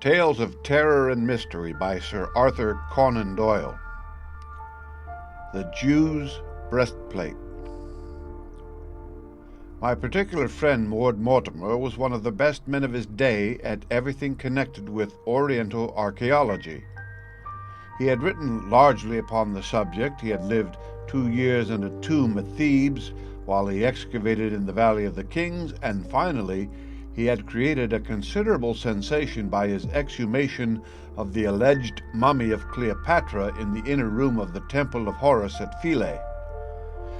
Tales of Terror and Mystery by Sir Arthur Conan Doyle. The Jew's Breastplate. My particular friend Ward Mortimer was one of the best men of his day at everything connected with Oriental archaeology. He had written largely upon the subject. He had lived 2 years in a tomb at Thebes while he excavated in the Valley of the Kings, and finally he had created a considerable sensation by his exhumation of the alleged mummy of Cleopatra in the inner room of the Temple of Horus at Philae.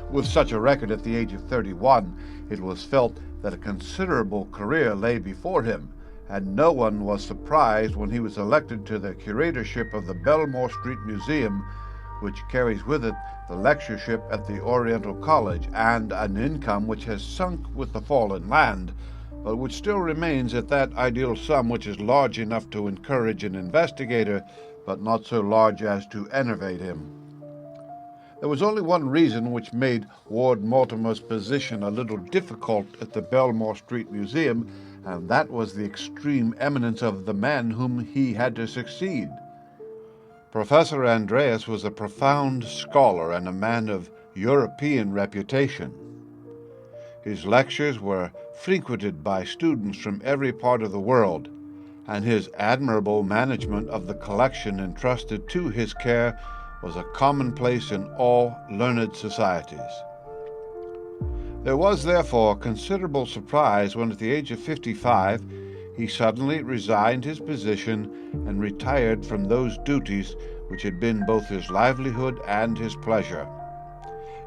With such a record at the age of 31, it was felt that a considerable career lay before him, and no one was surprised when he was elected to the curatorship of the Belmore Street Museum, which carries with it the lectureship at the Oriental College and an income which has sunk with the fallen land, but which still remains at that ideal sum which is large enough to encourage an investigator, but not so large as to enervate him. There was only one reason which made Ward Mortimer's position a little difficult at the Belmore Street Museum, and that was the extreme eminence of the man whom he had to succeed. Professor Andreas was a profound scholar and a man of European reputation. His lectures were frequented by students from every part of the world, and his admirable management of the collection entrusted to his care was a commonplace in all learned societies. There was therefore considerable surprise when at the age of 55 he suddenly resigned his position and retired from those duties which had been both his livelihood and his pleasure.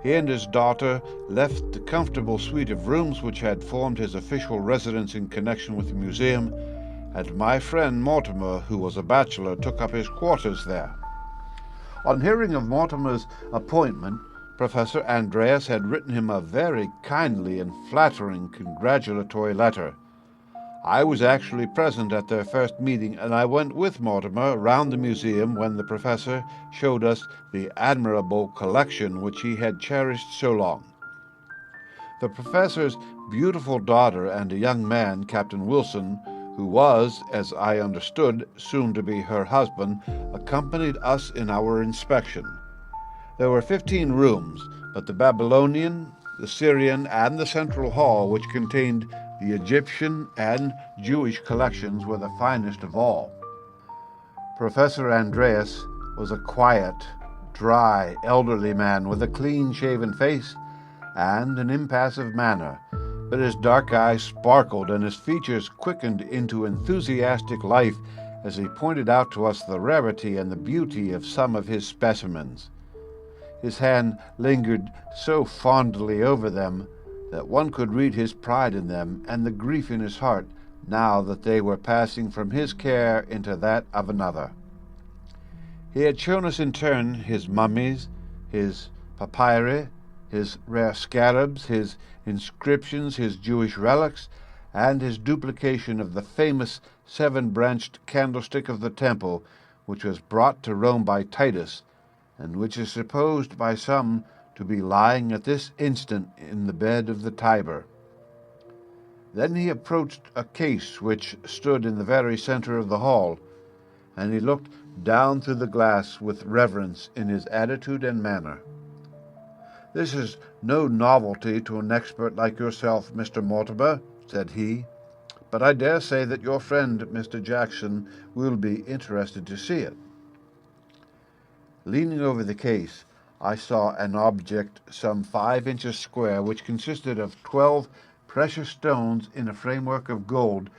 He and his daughter left the comfortable suite of rooms which had formed his official residence in connection with the museum, and my friend Mortimer, who was a bachelor, took up his quarters there. On hearing of Mortimer's appointment, Professor Andreas had written him a very kindly and flattering congratulatory letter. I was actually present at their first meeting, and I went with Mortimer round the museum when the professor showed us the admirable collection which he had cherished so long. The professor's beautiful daughter and a young man, Captain Wilson, who was, as I understood, soon to be her husband, accompanied us in our inspection. There were 15 rooms, but the Babylonian, the Syrian, and the central hall, which contained the Egyptian and Jewish collections, were the finest of all. Professor Andreas was a quiet, dry, elderly man with a clean-shaven face and an impassive manner, but his dark eyes sparkled and his features quickened into enthusiastic life as he pointed out to us the rarity and the beauty of some of his specimens. His hand lingered so fondly over them that one could read his pride in them and the grief in his heart now that they were passing from his care into that of another. He had shown us in turn his mummies, his papyri, his rare scarabs, his inscriptions, his Jewish relics, and his duplication of the famous 7-branched candlestick of the temple, which was brought to Rome by Titus, and which is supposed by some to be lying at this instant in the bed of the Tiber. Then he approached a case which stood in the very center of the hall, and he looked down through the glass with reverence in his attitude and manner. "This is no novelty to an expert like yourself, Mr. Mortimer," said he, "but I dare say that your friend, Mr. Jackson, will be interested to see it." Leaning over the case, I saw an object some 5 inches square, which consisted of 12 precious stones in a framework of gold,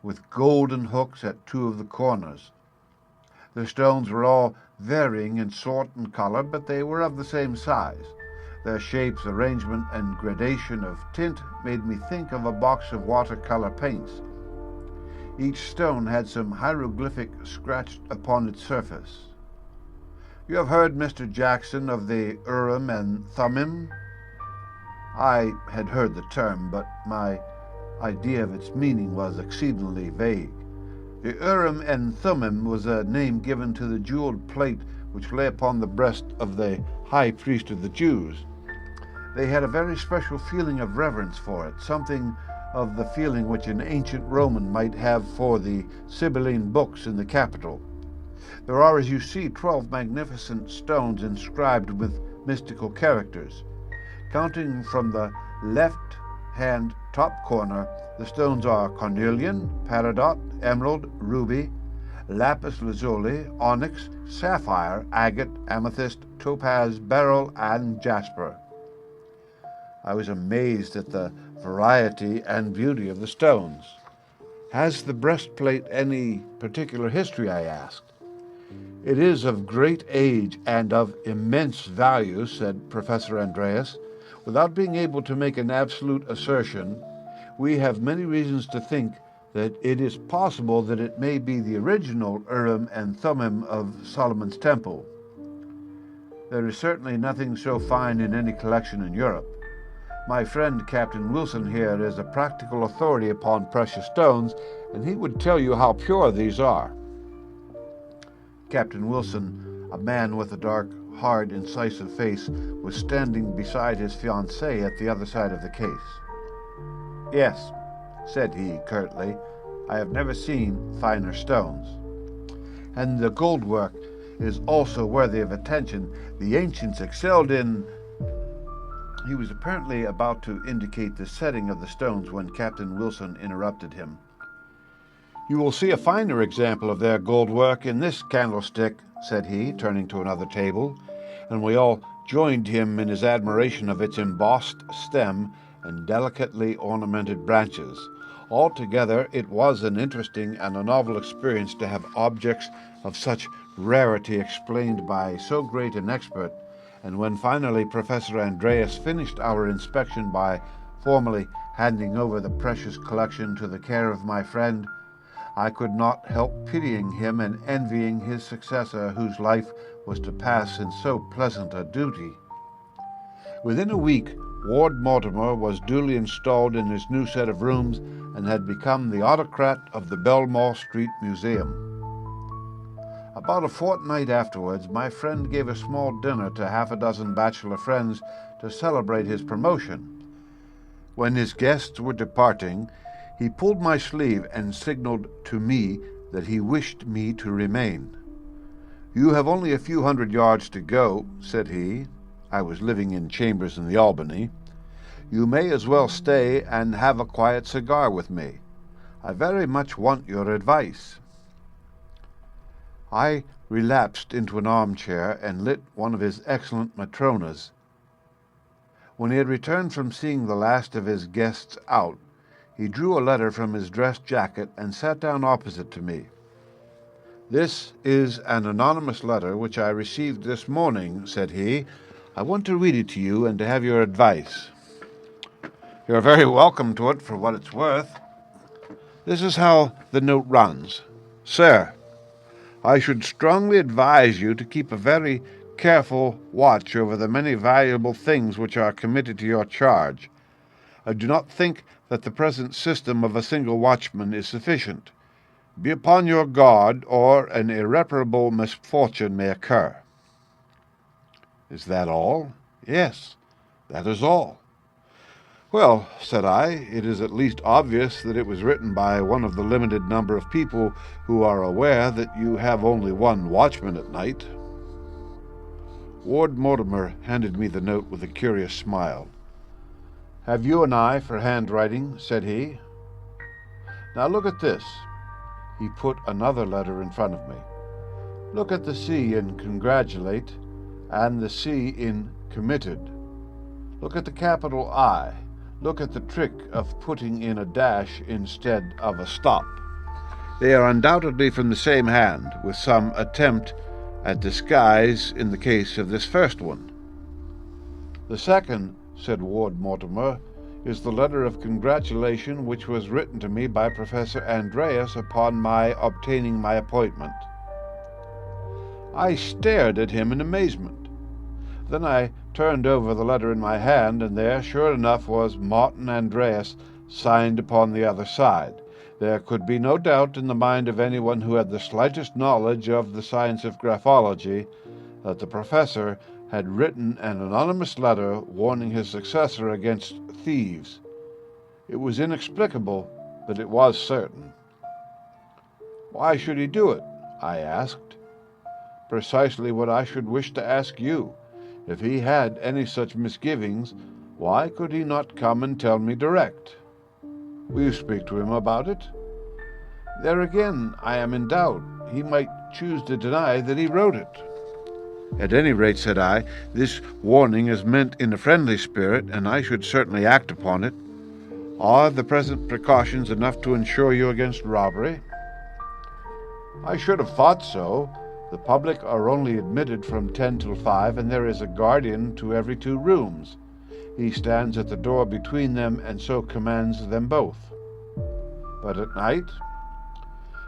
with golden hooks at 2 of the corners. The stones were all varying in sort and color, but they were of the same size. Their shapes, arrangement, and gradation of tint made me think of a box of watercolor paints. Each stone had some hieroglyphic scratched upon its surface. "You have heard, Mr. Jackson, of the Urim and Thummim?" I had heard the term, but my idea of its meaning was exceedingly vague. The Urim and Thummim was a name given to the jeweled plate which lay upon the breast of the high priest of the Jews. They had a very special feeling of reverence for it, something of the feeling which an ancient Roman might have for the Sibylline books in the Capitol. There are, as you see, 12 magnificent stones inscribed with mystical characters. Counting from the left-hand top corner, the stones are cornelian, peridot, emerald, ruby, lapis lazuli, onyx, sapphire, agate, amethyst, topaz, beryl, and jasper. I was amazed at the variety and beauty of the stones. Has the breastplate any particular history? I asked. It is of great age and of immense value, said Professor Andreas. Without being able to make an absolute assertion, we have many reasons to think that it is possible that it may be the original Urim and Thummim of Solomon's Temple. There is certainly nothing so fine in any collection in Europe. My friend Captain Wilson here is a practical authority upon precious stones, and he would tell you how pure these are. Captain Wilson, a man with a dark, hard, incisive face, was standing beside his fiancée at the other side of the case. "Yes," said he curtly, "I have never seen finer stones. And the gold work is also worthy of attention. The ancients excelled in—" He was apparently about to indicate the setting of the stones when Captain Wilson interrupted him. "You will see a finer example of their gold work in this candlestick," said he, turning to another table, and we all joined him in his admiration of its embossed stem and delicately ornamented branches. Altogether, it was an interesting and a novel experience to have objects of such rarity explained by so great an expert, and when finally Professor Andreas finished our inspection by formally handing over the precious collection to the care of my friend, I could not help pitying him and envying his successor, whose life was to pass in so pleasant a duty. Within a week, Ward Mortimer was duly installed in his new set of rooms and had become the autocrat of the Belmore Street Museum. About a fortnight afterwards, my friend gave a small dinner to half a dozen bachelor friends to celebrate his promotion. When his guests were departing, he pulled my sleeve and signaled to me that he wished me to remain. "You have only a few hundred yards to go," said he. I was living in chambers in the Albany. "You may as well stay and have a quiet cigar with me. I very much want your advice." I relapsed into an armchair and lit one of his excellent Matronas. When he had returned from seeing the last of his guests out, he drew a letter from his dress jacket and sat down opposite to me. "This is an anonymous letter which I received this morning," said he. "I want to read it to you and to have your advice." "You're very welcome to it for what it's worth." This is how the note runs. "Sir, I should strongly advise you to keep a very careful watch over the many valuable things which are committed to your charge. I do not think that the present system of a single watchman is sufficient. Be upon your guard, or an irreparable misfortune may occur." "Is that all?" "Yes, that is all." "Well," said I, "it is at least obvious that it was written by one of the limited number of people who are aware that you have only one watchman at night." Ward Mortimer handed me the note with a curious smile. "Have you an eye for handwriting?" said he. "Now look at this." He put another letter in front of me. "Look at the C in congratulate and the C in committed. Look at the capital I. Look at the trick of putting in a dash instead of a stop. They are undoubtedly from the same hand, with some attempt at disguise in the case of this first one." "The second," said Ward Mortimer, "is the letter of congratulation which was written to me by Professor Andreas upon my obtaining my appointment." I stared at him in amazement. Then I turned over the letter in my hand, and there, sure enough, was Martin Andreas signed upon the other side. There could be no doubt in the mind of anyone who had the slightest knowledge of the science of graphology that the professor had written an anonymous letter warning his successor against thieves. It was inexplicable, but it was certain. "Why should he do it?" I asked. "Precisely what I should wish to ask you. If he had any such misgivings, why could he not come and tell me direct? Will you speak to him about it?" "There again I am in doubt. He might choose to deny that he wrote it." "At any rate," said I, "this warning is meant in a friendly spirit, and I should certainly act upon it. Are the present precautions enough to insure you against robbery?" "I should have thought so. The public are only admitted from 10 till 5, and there is a guardian to every 2 rooms. He stands at the door between them, and so commands them both." "But at night?"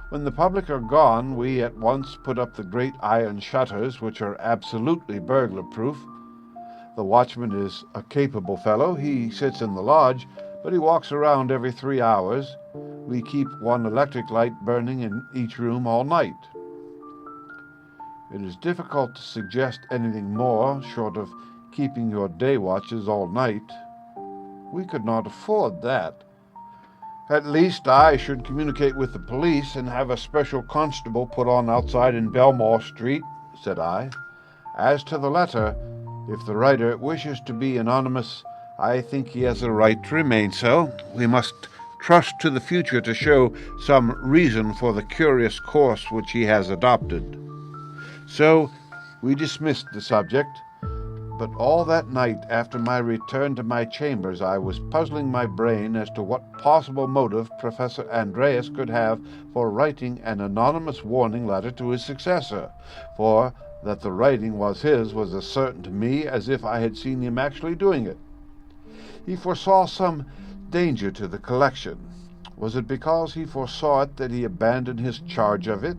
"When the public are gone, we at once put up the great iron shutters, which are absolutely burglar-proof. The watchman is a capable fellow. He sits in the lodge, but he walks around every 3 hours. We keep one electric light burning in each room all night." "It is difficult to suggest anything more, short of keeping your day watches all night." "We could not afford that." "At least I should communicate with the police and have a special constable put on outside in Belmore Street," said I. "As to the letter, if the writer wishes to be anonymous, I think he has a right to remain so. We must trust to the future to show some reason for the curious course which he has adopted." So we dismissed the subject, but all that night after my return to my chambers I was puzzling my brain as to what possible motive Professor Andreas could have for writing an anonymous warning letter to his successor, for that the writing was his was as certain to me as if I had seen him actually doing it. He foresaw some danger to the collection. Was it because he foresaw it that he abandoned his charge of it?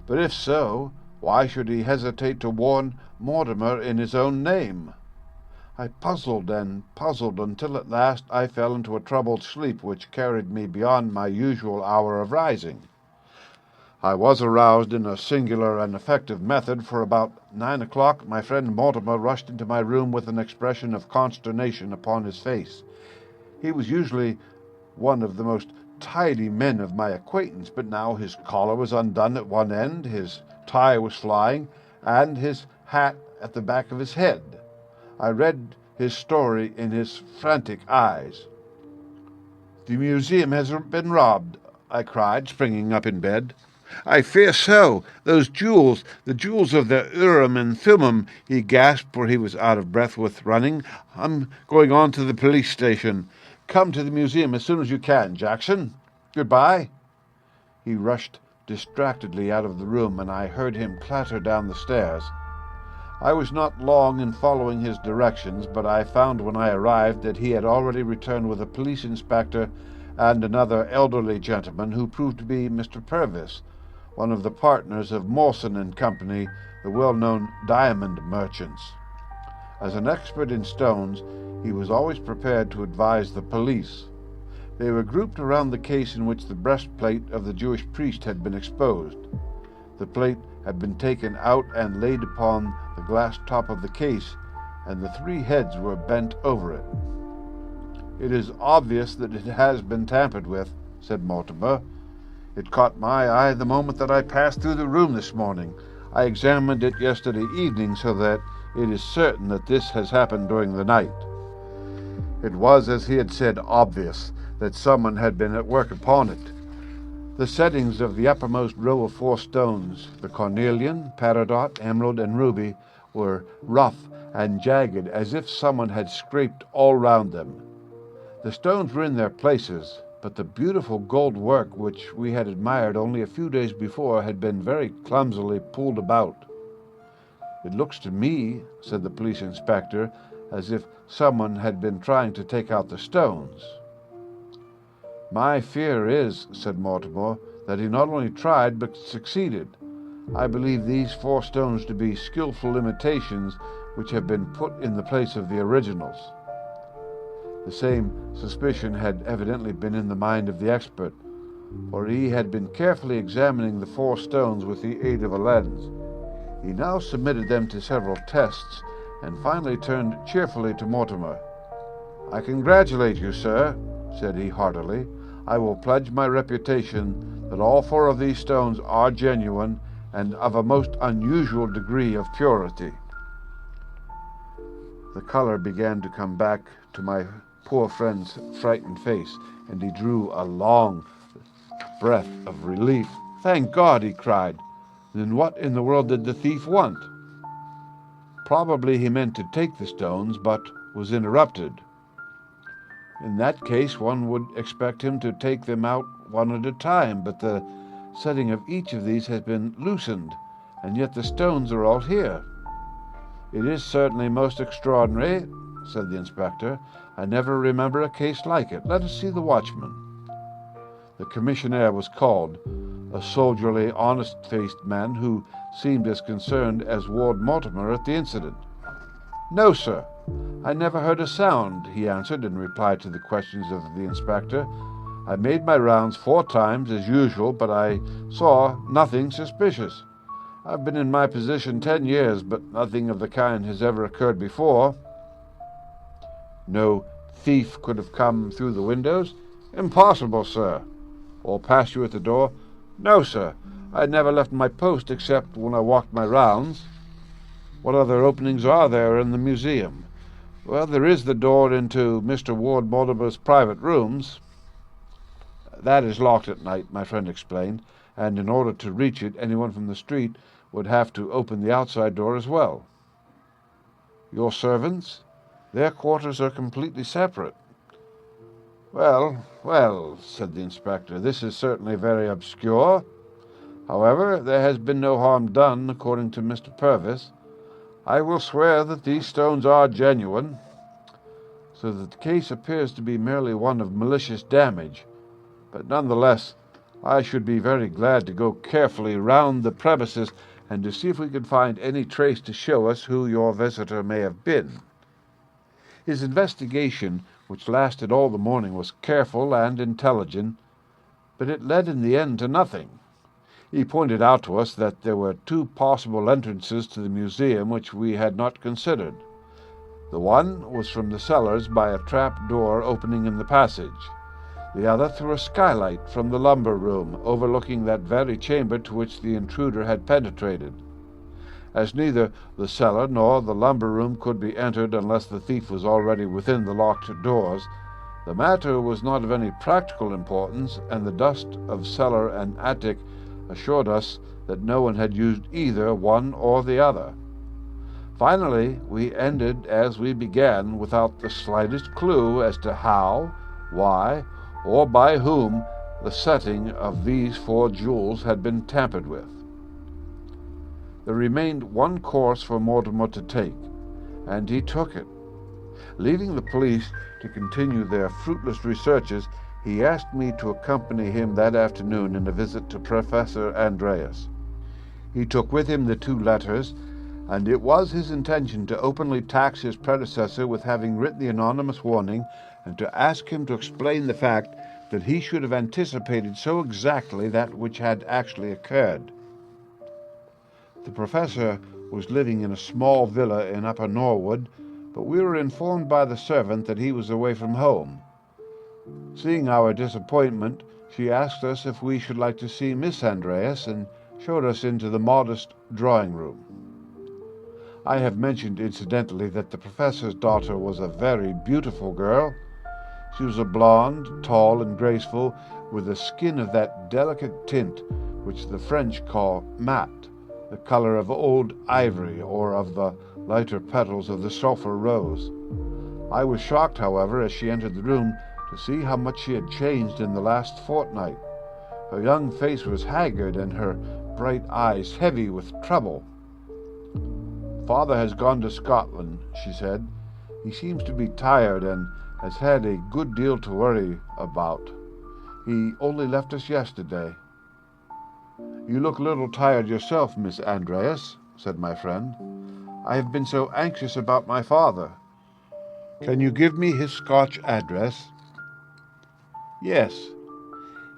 But if so, why should he hesitate to warn Mortimer in his own name? I puzzled and puzzled until at last I fell into a troubled sleep which carried me beyond my usual hour of rising. I was aroused in a singular and effective method, for about 9 o'clock my friend Mortimer rushed into my room with an expression of consternation upon his face. He was usually one of the most tidy men of my acquaintance, but now his collar was undone at one end, his tie was flying, and his hat at the back of his head. I read his story in his frantic eyes. "The museum has been robbed," I cried, springing up in bed. "I fear so. Those jewels, the jewels of the Urim and Thummim," he gasped, for he was out of breath with running. "I'm going on to the police station. Come to the museum as soon as you can, Jackson. Goodbye." He rushed distractedly out of the room, and I heard him clatter down the stairs. I was not long in following his directions, but I found when I arrived that he had already returned with a police inspector and another elderly gentleman who proved to be Mr. Purvis, one of the partners of Mawson and Company, the well-known diamond merchants. As an expert in stones, he was always prepared to advise the police. They were grouped around the case in which the breastplate of the Jewish priest had been exposed. The plate had been taken out and laid upon the glass top of the case, and the 3 heads were bent over it. "It is obvious that it has been tampered with," said Mortimer. "It caught my eye the moment that I passed through the room this morning. I examined it yesterday evening, so that it is certain that this has happened during the night." It was, as he had said, obvious that someone had been at work upon it. The settings of the uppermost row of 4 stones, the cornelian, peridot, emerald, and ruby, were rough and jagged, as if someone had scraped all round them. The stones were in their places, but the beautiful gold work which we had admired only a few days before had been very clumsily pulled about. "It looks to me," said the police inspector, "as if someone had been trying to take out the stones." "My fear is," said Mortimer, "that he not only tried but succeeded. I believe these 4 stones to be skilful imitations which have been put in the place of the originals." The same suspicion had evidently been in the mind of the expert, for he had been carefully examining the 4 stones with the aid of a lens. He now submitted them to several tests, and finally turned cheerfully to Mortimer. "I congratulate you, sir," said he heartily. "I will pledge my reputation that all 4 of these stones are genuine and of a most unusual degree of purity." The color began to come back to my poor friend's frightened face, and he drew a long breath of relief. "Thank God!" he cried. "Then what in the world did the thief want?" "Probably he meant to take the stones, but was interrupted. In that case, one would expect him to take them out one at a time, but the setting of each of these has been loosened, and yet the stones are all here." "It is certainly most extraordinary," said the inspector. "I never remember a case like it. Let us see the watchman." The commissionaire was called, a soldierly, honest-faced man who seemed as concerned as Ward Mortimer at the incident. "No, sir, I never heard a sound," he answered in reply to the questions of the inspector. "I made my rounds 4 times as usual, but I saw nothing suspicious. I've been in my position 10 years, but nothing of the kind has ever occurred before." "No thief could have come through the windows?" "Impossible, sir." "Or passed you at the door?" "No, sir. I never left my post except when I walked my rounds." "What other openings are there in the museum?" "Well, there is the door into Mr. Ward Mortimer's private rooms." "That is locked at night," my friend explained, "and in order to reach it, anyone from the street would have to open the outside door as well." "Your servants?" "Their quarters are completely separate." Well, well," said the inspector, "this is certainly very obscure. However, there has been no harm done, according to Mr. Purvis. I will swear that these stones are genuine, so that the case appears to be merely one of malicious damage. But nonetheless, I should be very glad to go carefully round the premises and to see if we can find any trace to show us who your visitor may have been." His investigation, which lasted all the morning, was careful and intelligent, but it led in the end to nothing. He pointed out to us that there were 2 possible entrances to the museum which we had not considered. The one was from the cellars by a trap door opening in the passage, the other through a skylight from the lumber room overlooking that very chamber to which the intruder had penetrated. As neither the cellar nor the lumber room could be entered unless the thief was already within the locked doors, the matter was not of any practical importance, and the dust of cellar and attic assured us that no one had used either one or the other. Finally, we ended as we began, without the slightest clue as to how, why, or by whom the setting of these 4 jewels had been tampered with. There remained one course for Mortimer to take, and he took it. Leaving the police to continue their fruitless researches, he asked me to accompany him that afternoon in a visit to Professor Andreas. He took with him the 2 letters, and it was his intention to openly tax his predecessor with having written the anonymous warning, and to ask him to explain the fact that he should have anticipated so exactly that which had actually occurred. The professor was living in a small villa in Upper Norwood, but we were informed by the servant that he was away from home. Seeing our disappointment, she asked us if we should like to see Miss Andreas, and showed us into the modest drawing-room. I have mentioned incidentally that the professor's daughter was a very beautiful girl. She was a blonde, tall and graceful, with a skin of that delicate tint which the French call mat, the color of old ivory or of the lighter petals of the sulphur rose. I was shocked, however, as she entered the room, to see how much she had changed in the last fortnight. Her young face was haggard, and her bright eyes heavy with trouble. "Father has gone to Scotland," she said. "He seems to be tired, and has had a good deal to worry about. He only left us yesterday." "You look a little tired yourself, Miss Andreas," said my friend. "I have been so anxious about my father. Can you give me his Scotch address?" "Yes.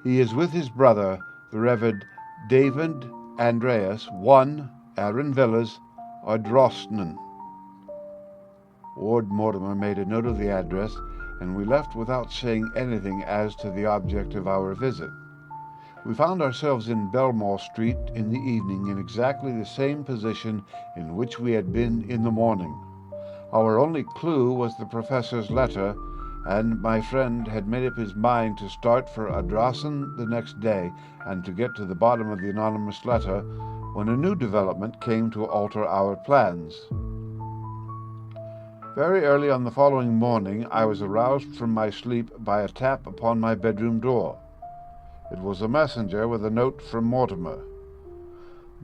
He is with his brother, the Reverend David Andreas, 1 Arran Villas, Ardrosnan." Ward Mortimer made a note of the address, and we left without saying anything as to the object of our visit. We found ourselves in Belmore Street in the evening in exactly the same position in which we had been in the morning. Our only clue was the professor's letter, and my friend had made up his mind to start for Ardrossan the next day and to get to the bottom of the anonymous letter, when a new development came to alter our plans. Very early on the following morning I was aroused from my sleep by a tap upon my bedroom door. It was a messenger with a note from Mortimer.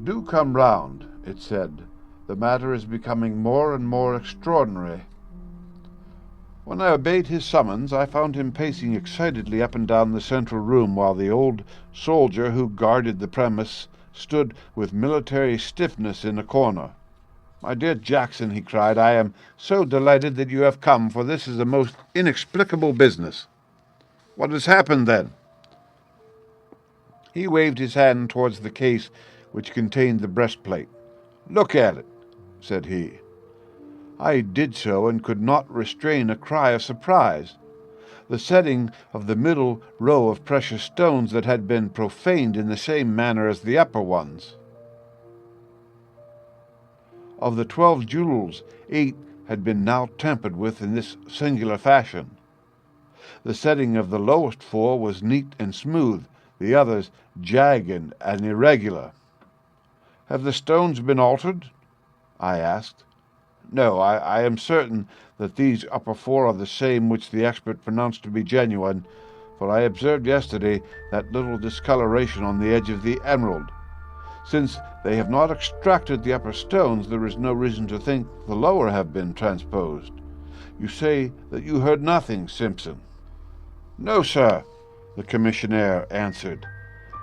"Do come round," it said. "The matter is becoming more and more extraordinary." When I obeyed his summons, I found him pacing excitedly up and down the central room, while the old soldier who guarded the premise stood with military stiffness in a corner. "My dear Jackson," he cried, "I am so delighted that you have come, for this is a most inexplicable business." "What has happened, then?" He waved his hand towards the case which contained the breastplate. "Look at it," said he. I did so, and could not restrain a cry of surprise. The setting of the middle row of precious stones that had been profaned in the same manner as the upper ones. Of the 12 jewels, 8 had been now tampered with in this singular fashion. The setting of the lowest 4 was neat and smooth, the others jagged and irregular. "Have the stones been altered?" I asked. "No, I am certain that these upper 4 are the same which the expert pronounced to be genuine, for I observed yesterday that little discoloration on the edge of the emerald. Since they have not extracted the upper stones, there is no reason to think the lower have been transposed. You say that you heard nothing, Simpson?" "No, sir," the commissionaire answered.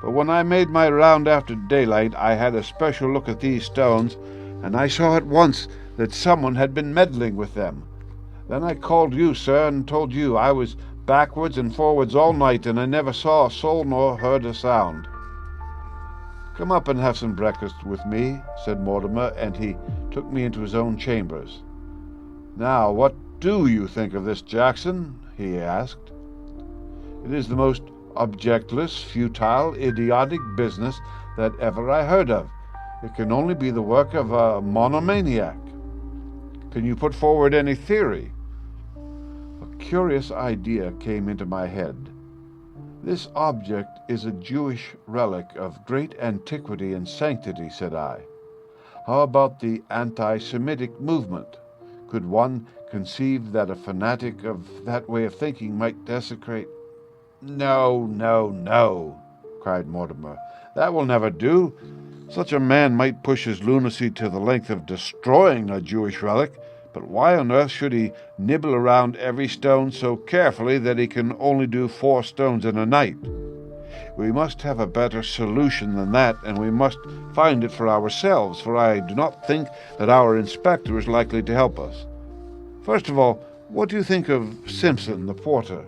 "But when I made my round after daylight, I had a special look at these stones, and I saw at once that someone had been meddling with them. Then I called you, sir, and told you. I was backwards and forwards all night, and I never saw a soul nor heard a sound." "Come up and have some breakfast with me," said Mortimer, and he took me into his own chambers. "Now, what do you think of this, Jackson?" he asked. "It is the most objectless, futile, idiotic business that ever I heard of. It can only be the work of a monomaniac. Can you put forward any theory?" A curious idea came into my head. "This object is a Jewish relic of great antiquity and sanctity," said I. "How about the anti-Semitic movement? Could one conceive that a fanatic of that way of thinking might desecrate—" "No, no, no," cried Mortimer. "That will never do. Such a man might push his lunacy to the length of destroying a Jewish relic, but why on earth should he nibble around every stone so carefully that he can only do 4 stones in a night? We must have a better solution than that, and we must find it for ourselves, for I do not think that our inspector is likely to help us. First of all, what do you think of Simpson, the porter?"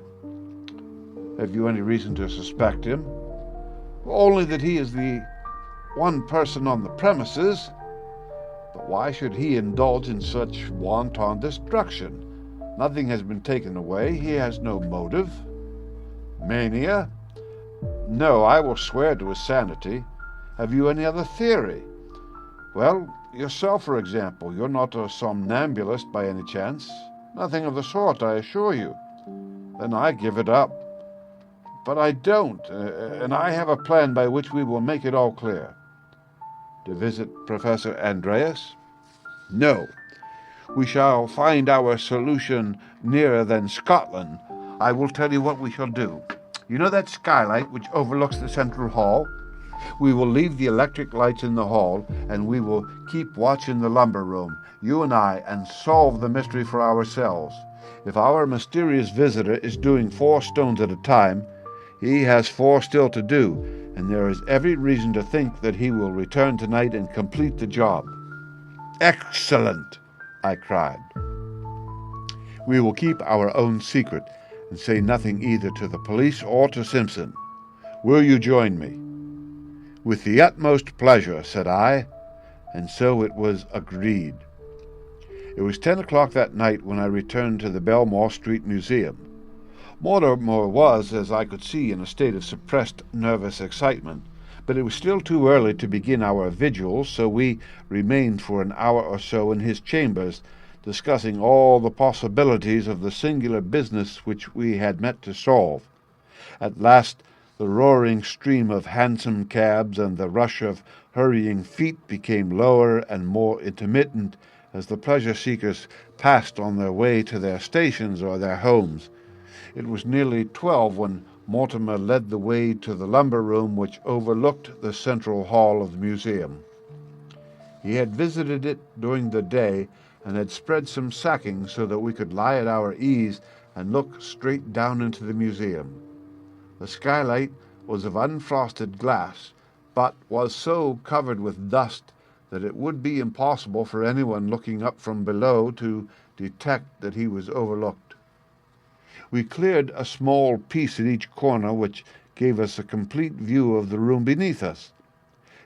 "Have you any reason to suspect him?" "Only that he is the one person on the premises. But why should he indulge in such wanton destruction? Nothing has been taken away. He has no motive." "Mania?" "No, I will swear to his sanity. Have you any other theory?" "Well, yourself, for example. You're not a somnambulist by any chance?" "Nothing of the sort, I assure you." "Then I give it up." "But I don't, and I have a plan by which we will make it all clear." "To visit Professor Andreas?" "No. We shall find our solution nearer than Scotland. I will tell you what we shall do. You know that skylight which overlooks the central hall? We will leave the electric lights in the hall, and we will keep watch in the lumber room, you and I, and solve the mystery for ourselves. If our mysterious visitor is doing 4 stones at a time, he has 4 still to do, and there is every reason to think that he will return tonight and complete the job." "Excellent!" I cried. "We will keep our own secret and say nothing either to the police or to Simpson. Will you join me?" "With the utmost pleasure," said I, and so it was agreed. It was 10 o'clock that night when I returned to the Belmore Street Museum. Mortimer was, as I could see, in a state of suppressed nervous excitement, but it was still too early to begin our vigil, so we remained for an hour or so in his chambers, discussing all the possibilities of the singular business which we had met to solve. At last the roaring stream of hansom cabs and the rush of hurrying feet became lower and more intermittent as the pleasure-seekers passed on their way to their stations or their homes. It was nearly 12 when Mortimer led the way to the lumber room which overlooked the central hall of the museum. He had visited it during the day and had spread some sacking so that we could lie at our ease and look straight down into the museum. The skylight was of unfrosted glass, but was so covered with dust that it would be impossible for anyone looking up from below to detect that he was overlooked. We cleared a small piece at each corner which gave us a complete view of the room beneath us.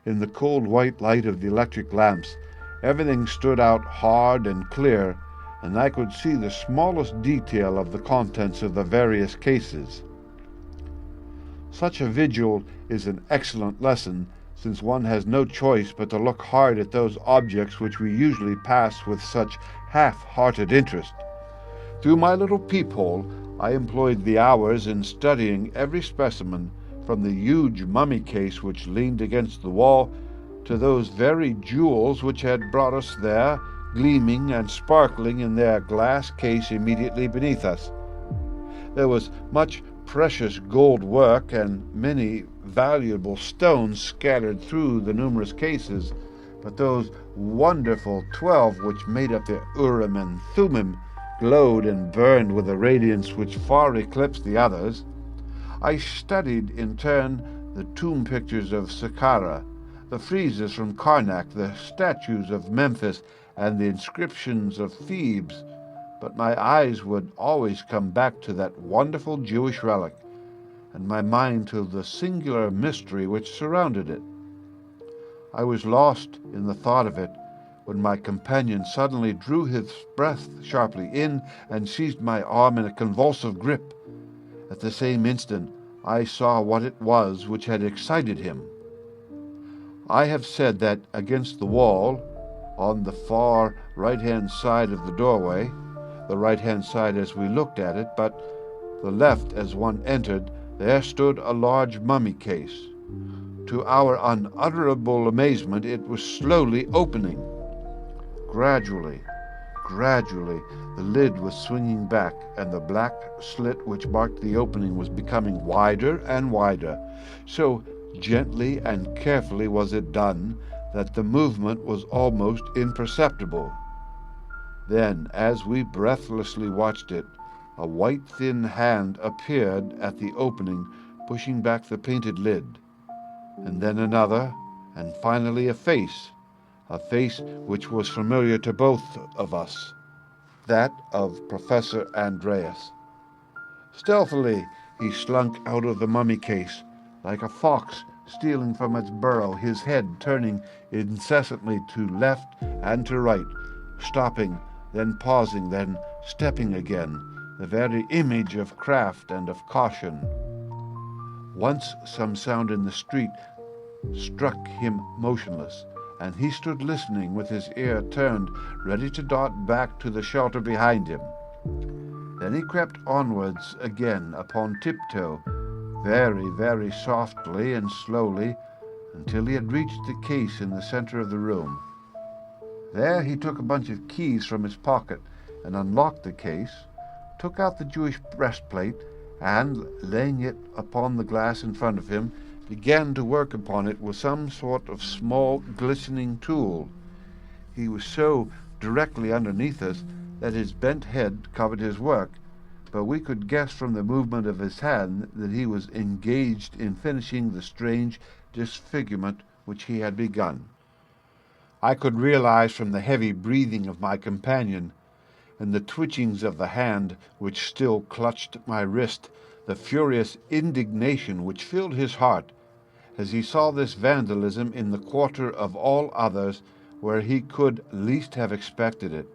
In the cold white light of the electric lamps, everything stood out hard and clear, and I could see the smallest detail of the contents of the various cases. Such a vigil is an excellent lesson, since one has no choice but to look hard at those objects which we usually pass with such half-hearted interest. Through my little peephole, I employed the hours in studying every specimen, from the huge mummy case which leaned against the wall to those very jewels which had brought us there, gleaming and sparkling in their glass case immediately beneath us. There was much precious gold work and many valuable stones scattered through the numerous cases, but those wonderful 12 which made up the Urim and Thummim glowed and burned with a radiance which far eclipsed the others. I studied in turn the tomb pictures of Saqqara, the friezes from Karnak, the statues of Memphis, and the inscriptions of Thebes, but my eyes would always come back to that wonderful Jewish relic, and my mind to the singular mystery which surrounded it. I was lost in the thought of it when my companion suddenly drew his breath sharply in and seized my arm in a convulsive grip. At the same instant I saw what it was which had excited him. I have said that against the wall, on the far right-hand side of the doorway, the right-hand side as we looked at it, but the left as one entered, there stood a large mummy case. To our unutterable amazement, it was slowly opening. Gradually, the lid was swinging back, and the black slit which marked the opening was becoming wider and wider. So gently and carefully was it done that the movement was almost imperceptible. Then, as we breathlessly watched it, a white thin hand appeared at the opening, pushing back the painted lid, and then another, and finally a face which was familiar to both of us, that of Professor Andreas. Stealthily he slunk out of the mummy case, like a fox stealing from its burrow, his head turning incessantly to left and to right, stopping, then pausing, then stepping again, the very image of craft and of caution. Once some sound in the street struck him motionless, and he stood listening with his ear turned, ready to dart back to the shelter behind him. Then he crept onwards again upon tiptoe, very, very softly and slowly, until he had reached the case in the center of the room. There he took a bunch of keys from his pocket and unlocked the case, took out the Jewish breastplate, and, laying it upon the glass in front of him, began to work upon it with some sort of small glistening tool. He was so directly underneath us that his bent head covered his work, but we could guess from the movement of his hand that he was engaged in finishing the strange disfigurement which he had begun. I could realize from the heavy breathing of my companion and the twitchings of the hand which still clutched my wrist, the furious indignation which filled his heart as he saw this vandalism in the quarter of all others where he could least have expected it.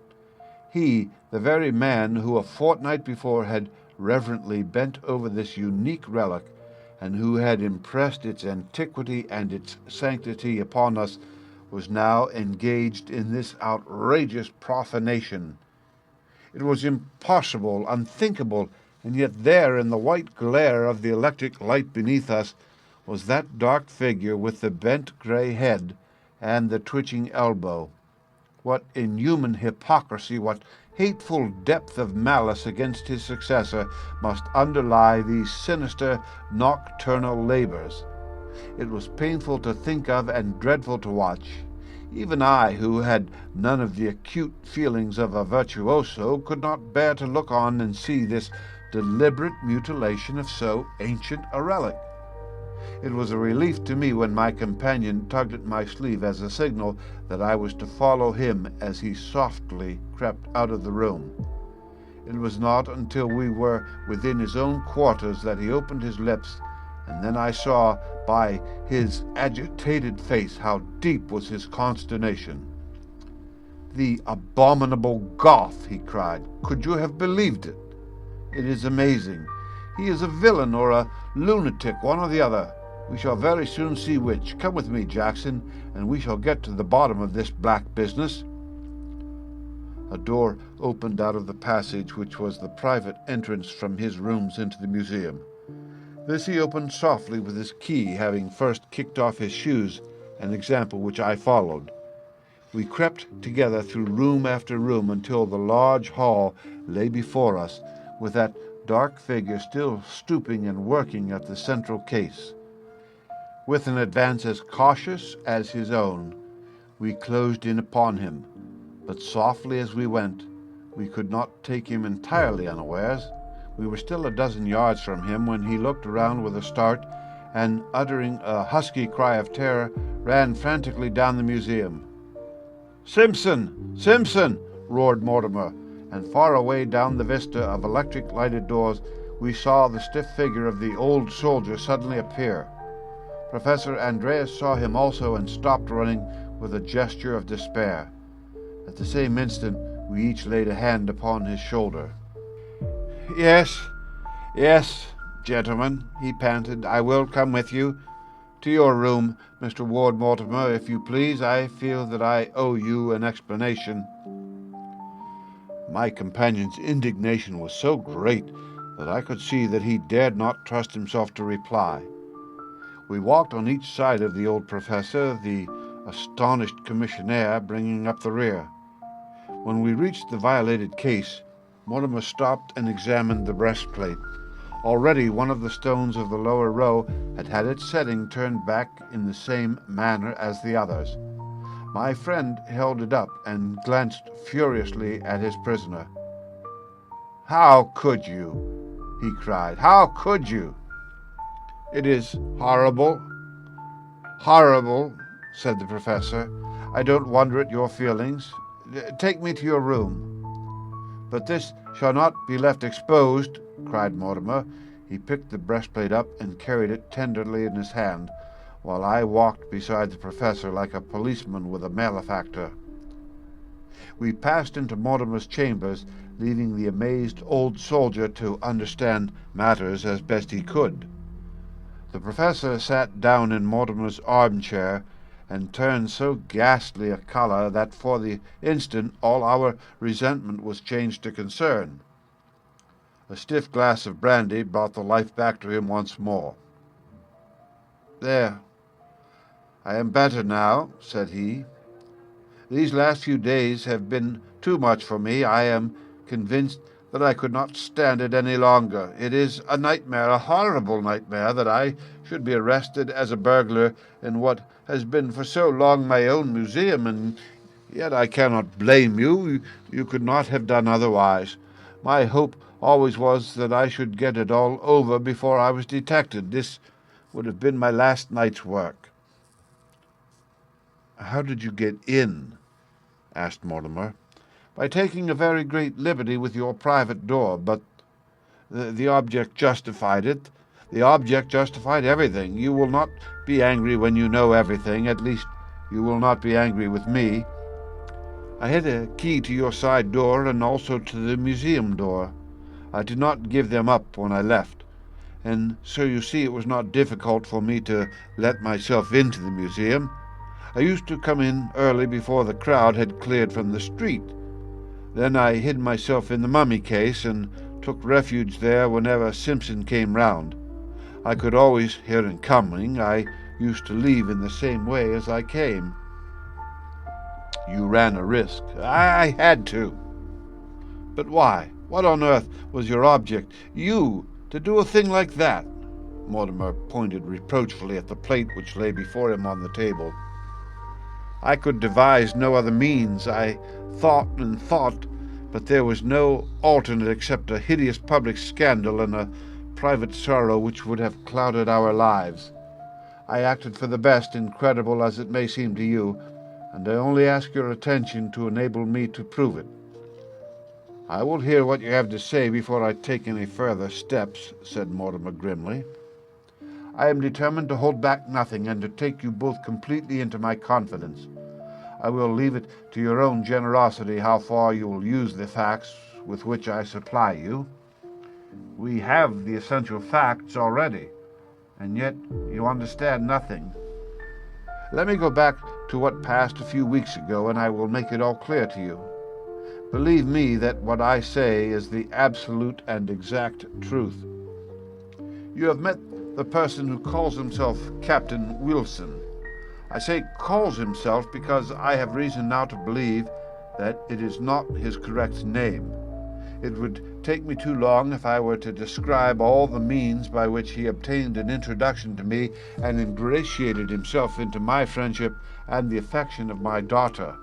He, the very man who a fortnight before had reverently bent over this unique relic, and who had impressed its antiquity and its sanctity upon us, was now engaged in this outrageous profanation. It was impossible, unthinkable, and yet there, in the white glare of the electric light beneath us, was that dark figure with the bent grey head and the twitching elbow. What inhuman hypocrisy, what hateful depth of malice against his successor must underlie these sinister nocturnal labours. It was painful to think of and dreadful to watch. Even I, who had none of the acute feelings of a virtuoso, could not bear to look on and see this deliberate mutilation of so ancient a relic. It was a relief to me when my companion tugged at my sleeve as a signal that I was to follow him as he softly crept out of the room. It was not until we were within his own quarters that he opened his lips, and then I saw by his agitated face how deep was his consternation. "The abominable Goth!" he cried. "Could you have believed it? It is amazing. He is a villain or a lunatic, one or the other. We shall very soon see which. Come with me, Jackson, and we shall get to the bottom of this black business." A door opened out of the passage, which was the private entrance from his rooms into the museum. This he opened softly with his key, having first kicked off his shoes, an example which I followed. We crept together through room after room until the large hall lay before us, with that dark figure still stooping and working at the central case. With an advance as cautious as his own, we closed in upon him, but softly as we went. We could not take him entirely unawares. We were still a dozen yards from him when he looked around with a start, and, uttering a husky cry of terror, ran frantically down the museum. "Simpson! Simpson!" roared Mortimer, and far away down the vista of electric-lighted doors we saw the stiff figure of the old soldier suddenly appear. Professor Andreas saw him also and stopped running with a gesture of despair. At the same instant we each laid a hand upon his shoulder. Yes, gentlemen," he panted. "I will come with you. To your room, Mr. Ward Mortimer, if you please. I feel that I owe you an explanation." My companion's indignation was so great that I could see that he dared not trust himself to reply. We walked on each side of the old professor, the astonished commissionaire bringing up the rear. When we reached the violated case, Mortimer stopped and examined the breastplate. Already one of the stones of the lower row had had its setting turned back in the same manner as the others. My friend held it up and glanced furiously at his prisoner. "How could you?" he cried. "How could you?" "It is horrible, horrible," said the professor. "I don't wonder at your feelings. Take me to your room." "But this shall not be left exposed," cried Mortimer. He picked the breastplate up and carried it tenderly in his hand, while I walked beside the professor like a policeman with a malefactor. We passed into Mortimer's chambers, leaving the amazed old soldier to understand matters as best he could. The professor sat down in Mortimer's armchair and turned so ghastly a colour that for the instant all our resentment was changed to concern. A stiff glass of brandy brought the life back to him once more. "There, I am better now," said he. "These last few days have been too much for me. I am convinced that I could not stand it any longer. It is a nightmare, a horrible nightmare, that I should be arrested as a burglar in what has been for so long my own museum, and yet I cannot blame you. You could not have done otherwise. My hope always was that I should get it all over before I was detected. This would have been my last night's work." "How did you get in?" asked Mortimer. "By taking a very great liberty with your private door, but the object justified it. The object justified everything. You will not be angry when you know everything. At least you will not be angry with me. I had a key to your side door and also to the museum door. I did not give them up when I left, and so you see it was not difficult for me to let myself into the museum. I used to come in early before the crowd had cleared from the street. Then I hid myself in the mummy case and took refuge there whenever Simpson came round. I could always hear him coming. I used to leave in the same way as I came." "You ran a risk." "I had to." "But why? What on earth was your object? You, to do a thing like that?" Mortimer pointed reproachfully at the plate which lay before him on the table. "I could devise no other means. I thought and thought, but there was no alternate except a hideous public scandal and a private sorrow which would have clouded our lives. I acted for the best, incredible as it may seem to you, and I only ask your attention to enable me to prove it." "I will hear what you have to say before I take any further steps," said Mortimer grimly. "I am determined to hold back nothing, and to take you both completely into my confidence. I will leave it to your own generosity how far you will use the facts with which I supply you. We have the essential facts already, and yet you understand nothing. Let me go back to what passed a few weeks ago, and I will make it all clear to you. Believe me that what I say is the absolute and exact truth. You have met the person who calls himself Captain Wilson. I say calls himself because I have reason now to believe that it is not his correct name. It would take me too long if I were to describe all the means by which he obtained an introduction to me and ingratiated himself into my friendship and the affection of my daughter.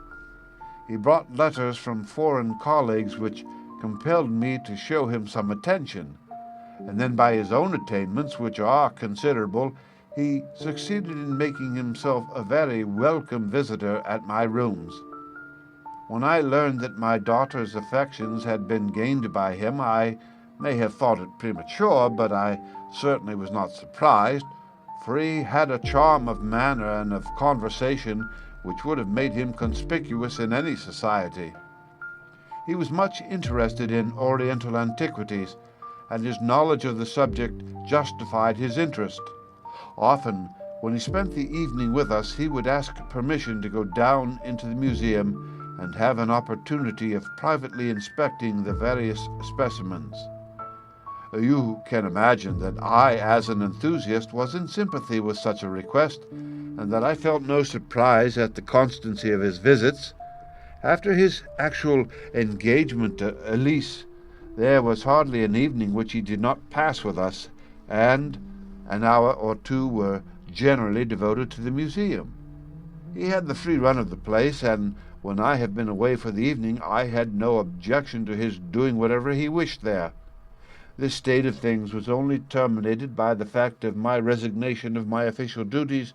He brought letters from foreign colleagues which compelled me to show him some attention, and then by his own attainments, which are considerable, he succeeded in making himself a very welcome visitor at my rooms. When I learned that my daughter's affections had been gained by him, I may have thought it premature, but I certainly was not surprised, for he had a charm of manner and of conversation which would have made him conspicuous in any society. He was much interested in Oriental antiquities, and his knowledge of the subject justified his interest. Often, when he spent the evening with us, he would ask permission to go down into the museum and have an opportunity of privately inspecting the various specimens. You can imagine that I, as an enthusiast, was in sympathy with such a request, and that I felt no surprise at the constancy of his visits. After his actual engagement to Elise, there was hardly an evening which he did not pass with us, and an hour or two were generally devoted to the museum. He had the free run of the place, and when I have been away for the evening, I had no objection to his doing whatever he wished there. This state of things was only terminated by the fact of my resignation of my official duties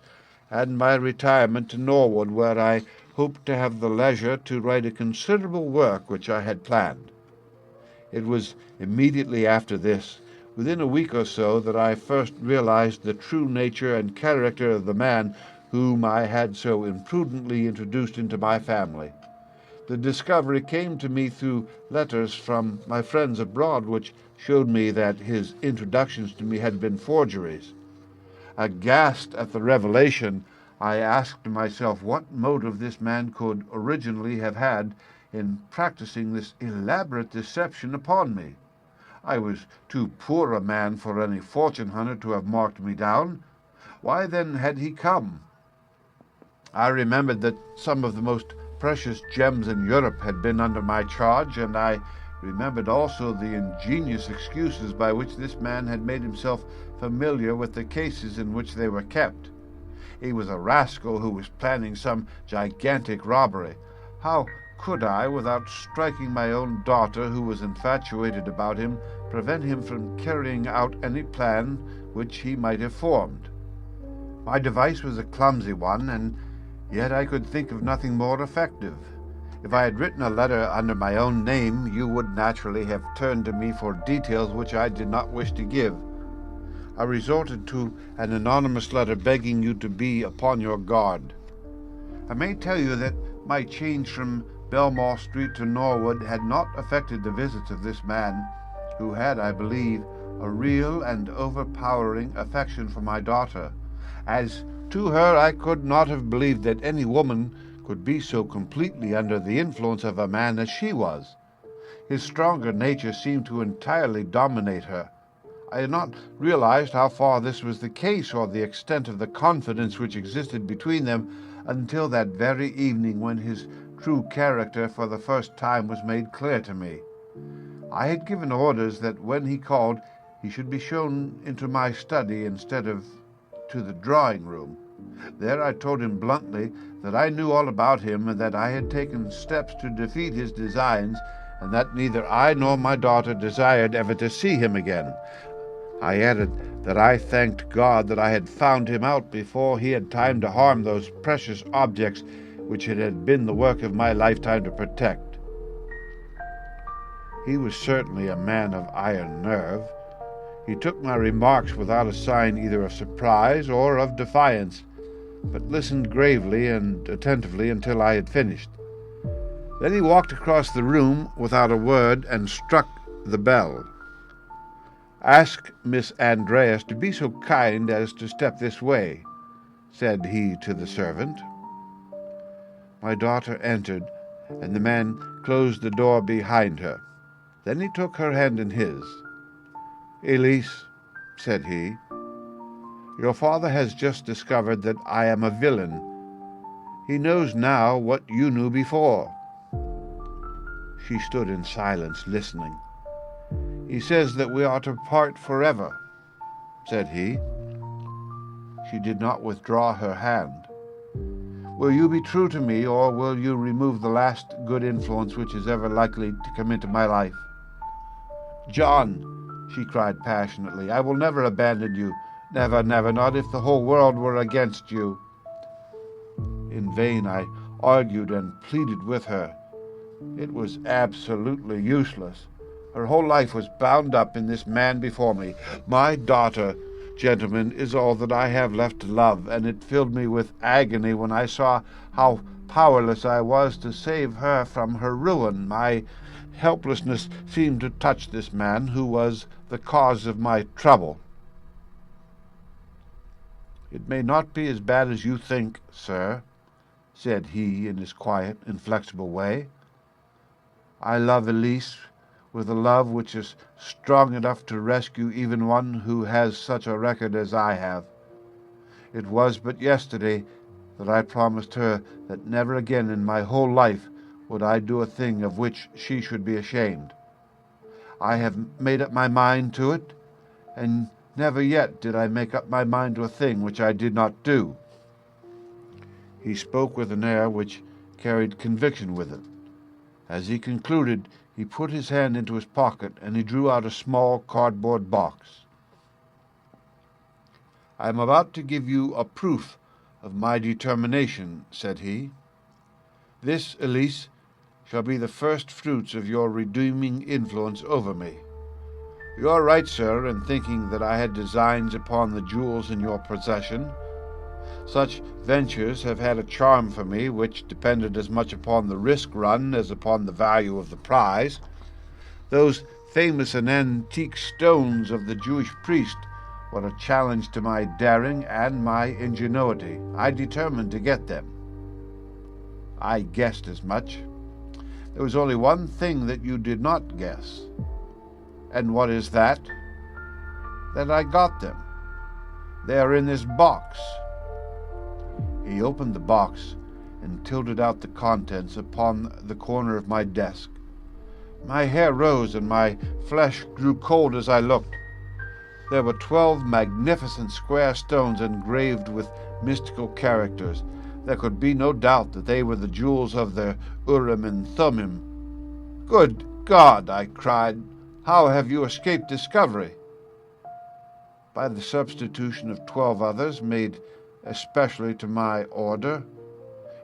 and my retirement to Norwood, where I hoped to have the leisure to write a considerable work which I had planned. It was immediately after this, within a week or so, that I first realized the true nature and character of the man whom I had so imprudently introduced into my family. The discovery came to me through letters from my friends abroad, which showed me that his introductions to me had been forgeries. Aghast at the revelation, I asked myself what motive this man could originally have had in practicing this elaborate deception upon me. I was too poor a man for any fortune hunter to have marked me down. Why then had he come? I remembered that some of the most precious gems in Europe had been under my charge, and I remembered also the ingenious excuses by which this man had made himself familiar with the cases in which they were kept. He was a rascal who was planning some gigantic robbery. How could I, without striking my own daughter, who was infatuated about him, prevent him from carrying out any plan which he might have formed? My device was a clumsy one, and yet I could think of nothing more effective. If I had written a letter under my own name, you would naturally have turned to me for details which I did not wish to give. I resorted to an anonymous letter begging you to be upon your guard. I may tell you that my change from Belmore Street to Norwood had not affected the visits of this man. who had, I believe, a real and overpowering affection for my daughter. As to her, I could not have believed that any woman could be so completely under the influence of a man as she was. His stronger nature seemed to entirely dominate her. I had not realized how far this was the case, or the extent of the confidence which existed between them, until that very evening when his true character for the first time was made clear to me. I had given orders that when he called he should be shown into my study instead of to the drawing-room. There I told him bluntly that I knew all about him, and that I had taken steps to defeat his designs, and that neither I nor my daughter desired ever to see him again. I added that I thanked God that I had found him out before he had time to harm those precious objects which it had been the work of my lifetime to protect. He was certainly a man of iron nerve. He took my remarks without a sign either of surprise or of defiance, but listened gravely and attentively until I had finished. Then he walked across the room without a word and struck the bell. "Ask Miss Andreas to be so kind as to step this way," said he to the servant. My daughter entered, and the man closed the door behind her. Then he took her hand in his. "Elise," said he, "your father has just discovered that I am a villain. He knows now what you knew before." She stood in silence, listening. "He says that we are to part forever," said he. She did not withdraw her hand. "Will you be true to me, or will you remove the last good influence which is ever likely to come into my life?" "John," she cried passionately, "I will never abandon you. Never, never, not if the whole world were against you." In vain I argued and pleaded with her. It was absolutely useless. Her whole life was bound up in this man before me. My daughter, gentlemen, is all that I have left to love, and it filled me with agony when I saw how powerless I was to save her from her ruin. My helplessness seemed to touch this man who was the cause of my trouble. "It may not be as bad as you think, sir," said he in his quiet, inflexible way. "I love Elise with a love which is strong enough to rescue even one who has such a record as I have. It was but yesterday that I promised her that never again in my whole life would I do a thing of which she should be ashamed. I have made up my mind to it, and never yet did I make up my mind to a thing which I did not do." He spoke with an air which carried conviction with it. As he concluded, he put his hand into his pocket, and he drew out a small cardboard box. "I am about to give you a proof of my determination," said he. "This, Elise, shall be the first fruits of your redeeming influence over me. You are right, sir, in thinking that I had designs upon the jewels in your possession. Such ventures have had a charm for me which depended as much upon the risk run as upon the value of the prize. Those famous and antique stones of the Jewish priest were a challenge to my daring and my ingenuity. I determined to get them. I guessed as much. There was only one thing that you did not guess. And what is that? That I got them. They are in this box." He opened the box and tilted out the contents upon the corner of my desk. My hair rose and my flesh grew cold as I looked. There were 12 magnificent square stones engraved with mystical characters. There could be no doubt that they were the jewels of the Urim and Thummim. "Good God!" I cried. "How have you escaped discovery?" "By the substitution of 12 others, made especially to my order,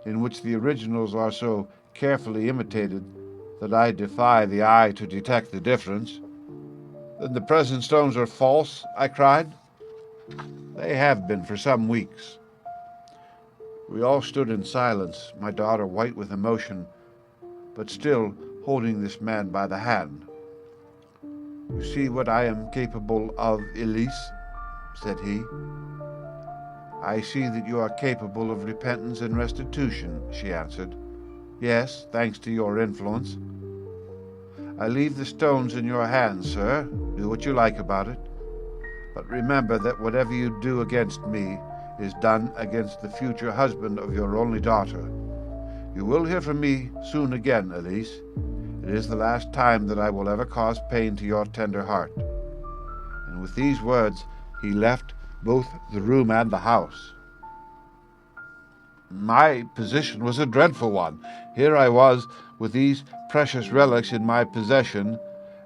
in which the originals are so carefully imitated that I defy the eye to detect the difference." "Then the present stones are false?" I cried. "They have been for some weeks." We all stood in silence, my daughter white with emotion, but still holding this man by the hand. "You see what I am capable of, Elise," said he. "I see that you are capable of repentance and restitution," she answered. "Yes, thanks to your influence. I leave the stones in your hands, sir. Do what you like about it. But remember that whatever you do against me is done against the future husband of your only daughter. You will hear from me soon again, Elise. It is the last time that I will ever cause pain to your tender heart." And with these words he left both the room and the house. My position was a dreadful one. Here I was, with these precious relics in my possession,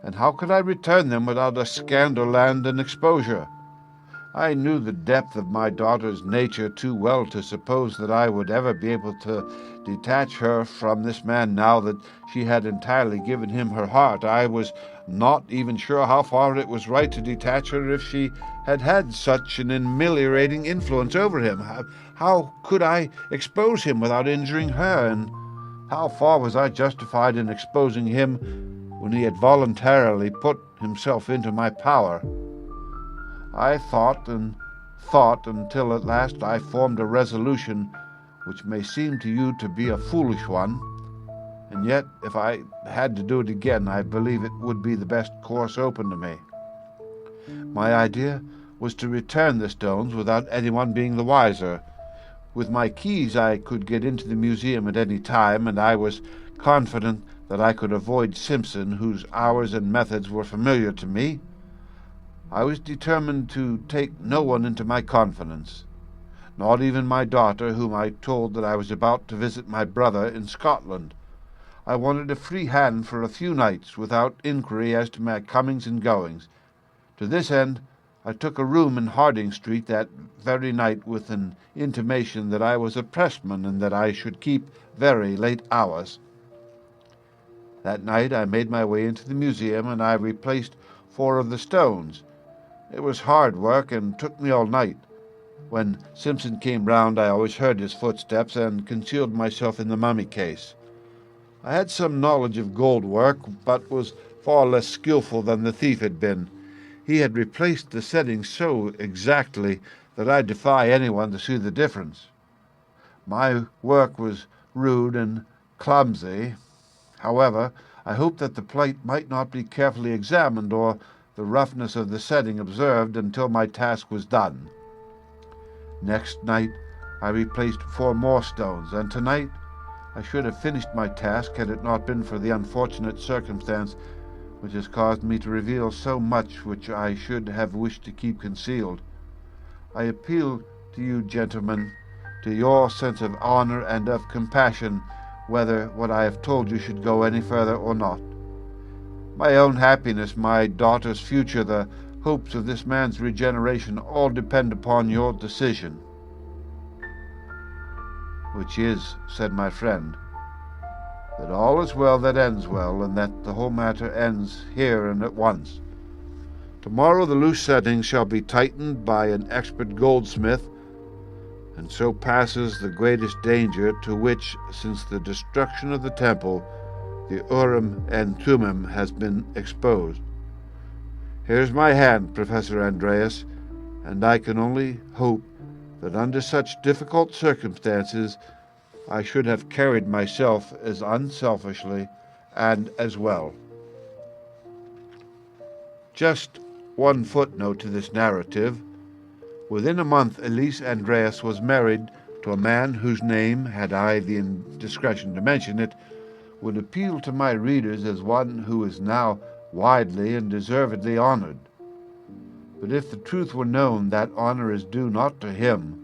and how could I return them without a scandal and an exposure? I knew the depth of my daughter's nature too well to suppose that I would ever be able to detach her from this man now that she had entirely given him her heart. I was not even sure how far it was right to detach her if she had had such an ameliorating influence over him. How could I expose him without injuring her, and how far was I justified in exposing him when he had voluntarily put himself into my power? I thought and thought until at last I formed a resolution which may seem to you to be a foolish one, and yet if I had to do it again, I believe it would be the best course open to me. My idea was to return the stones without anyone being the wiser. With my keys I could get into the museum at any time, and I was confident that I could avoid Simpson, whose hours and methods were familiar to me. I was determined to take no one into my confidence, not even my daughter, whom I told that I was about to visit my brother in Scotland. I wanted a free hand for a few nights, without inquiry as to my comings and goings. To this end, I took a room in Harding Street that very night, with an intimation that I was a pressman and that I should keep very late hours. That night I made my way into the museum, and I replaced 4 of the stones. It was hard work and took me all night. When Simpson came round, I always heard his footsteps and concealed myself in the mummy case. I had some knowledge of gold work, but was far less skilful than the thief had been. He had replaced the settings so exactly that I defy anyone to see the difference. My work was rude and clumsy. However, I hoped that the plate might not be carefully examined or the roughness of the setting observed until my task was done. Next night I replaced 4 more stones, and tonight I should have finished my task had it not been for the unfortunate circumstance which has caused me to reveal so much which I should have wished to keep concealed. I appeal to you, gentlemen, to your sense of honor and of compassion, whether what I have told you should go any further or not. My own happiness, my daughter's future, the hopes of this man's regeneration, all depend upon your decision." "Which is," said my friend, "that all is well that ends well, and that the whole matter ends here and at once. Tomorrow the loose settings shall be tightened by an expert goldsmith, and so passes the greatest danger to which, since the destruction of the temple, the Urim and Thummim has been exposed. Here's my hand, Professor Andreas, and I can only hope that under such difficult circumstances I should have carried myself as unselfishly and as well." Just one footnote to this narrative. Within a month, Elise Andreas was married to a man whose name, had I the indiscretion to mention it, would appeal to my readers as one who is now widely and deservedly honored. But if the truth were known, that honor is due not to him,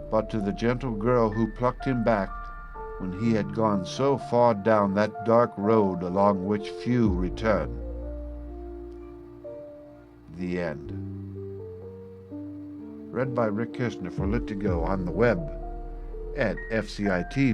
but to the gentle girl who plucked him back when he had gone so far down that dark road along which few return. The end. Read by Rick Kirshner for Lit2Go on the web at fcit.usf.edu.